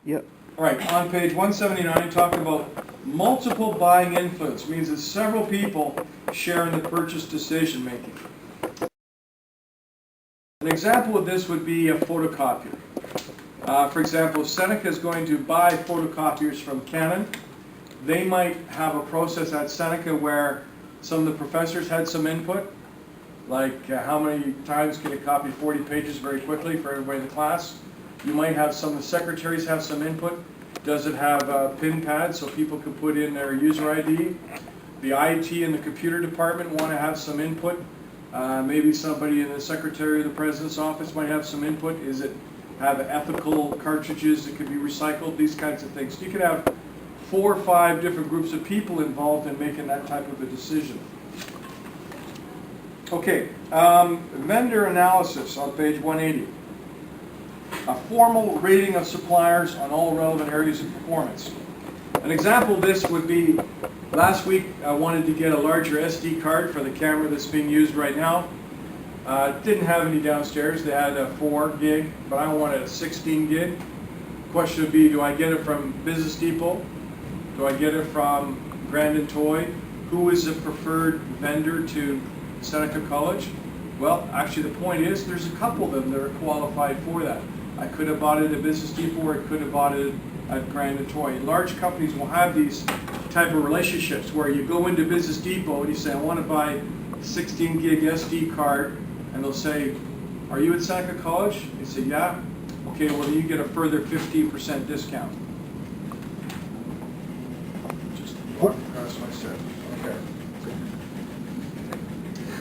Yep. All right, on page 179, talking about multiple buying influence, means that several people share in the purchase decision making. An example of this would be a photocopier. For example, if Seneca is going to buy photocopiers from Canon, they might have a process at Seneca where some of the professors had some input, like how many times can you copy 40 pages very quickly for everybody in the class. You might have some of the secretaries have some input. Does it have a pin pad so people can put in their user ID? The IT and the computer department want to have some input. Maybe somebody in the secretary of the president's office might have some input. Is it have ethical cartridges that can be recycled? These kinds of things. You could have 4 or 5 different groups of people involved in making that type of a decision. Okay, vendor analysis on page 180. A formal rating of suppliers on all relevant areas of performance. An example of this would be, last week I wanted to get a larger SD card for the camera that's being used right now. Didn't have any downstairs. They had a 4 gig, but I wanted a 16 gig. Question would be, do I get it from Business Depot? Do I get it from Grandin Toy? Who is the preferred vendor to Seneca College? Well, actually the point is there's a couple of them that are qualified for that. I could have bought it at Business Depot or I could have bought it at Grandin Toy. Large companies will have these type of relationships where you go into Business Depot and you say, I want to buy a 16 gig SD card, and they'll say, are you at Seneca College? You say, yeah. Okay, well you get a further 15% discount. Just walk across my set. Okay.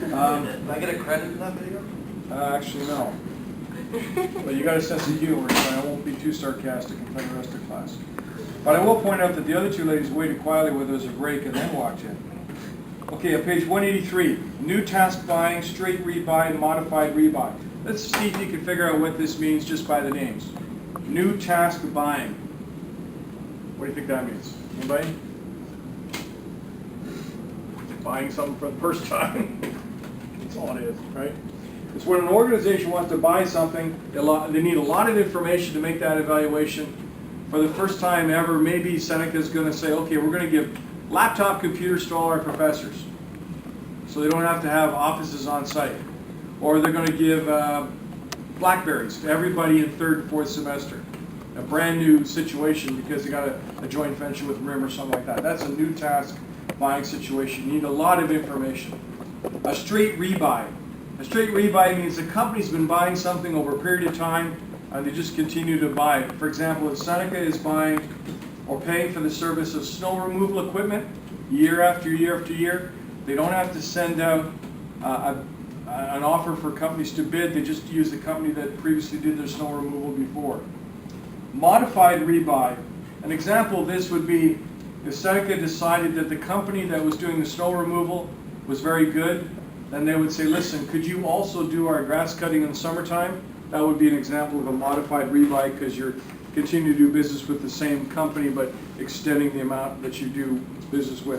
Did I get a credit for that video? Actually, no. But you got a sense of humor, so I won't be too sarcastic in front of the rest of the class. But I will point out that the other 2 ladies waited quietly where there was a break and then walked in. Okay, on page 183, new task buying, straight rebuy, and modified rebuy. Let's see if you can figure out what this means just by the names. New task buying. What do you think that means? Anybody? Buying something for the first time. That's all it is, right? It's when an organization wants to buy something, they need a lot of information to make that evaluation. For the first time ever, maybe Seneca is going to say, okay, we're going to give laptop computers to all our professors, so they don't have to have offices on site. Or they're going to give Blackberries to everybody in 3rd and 4th semester. A brand new situation because they got a joint venture with RIM or something like that. That's a new task buying situation. You need a lot of information. A straight rebuy. A straight rebuy means the company's been buying something over a period of time and they just continue to buy it. For example, if Seneca is buying or paying for the service of snow removal equipment year after year after year, they don't have to send out an offer for companies to bid. They just use the company that previously did their snow removal before. Modified rebuy. An example of this would be if Seneca decided that the company that was doing the snow removal was very good, then they would say, listen, could you also do our grass cutting in the summertime? That would be an example of a modified rebuy because you're continuing to do business with the same company but extending the amount that you do business with.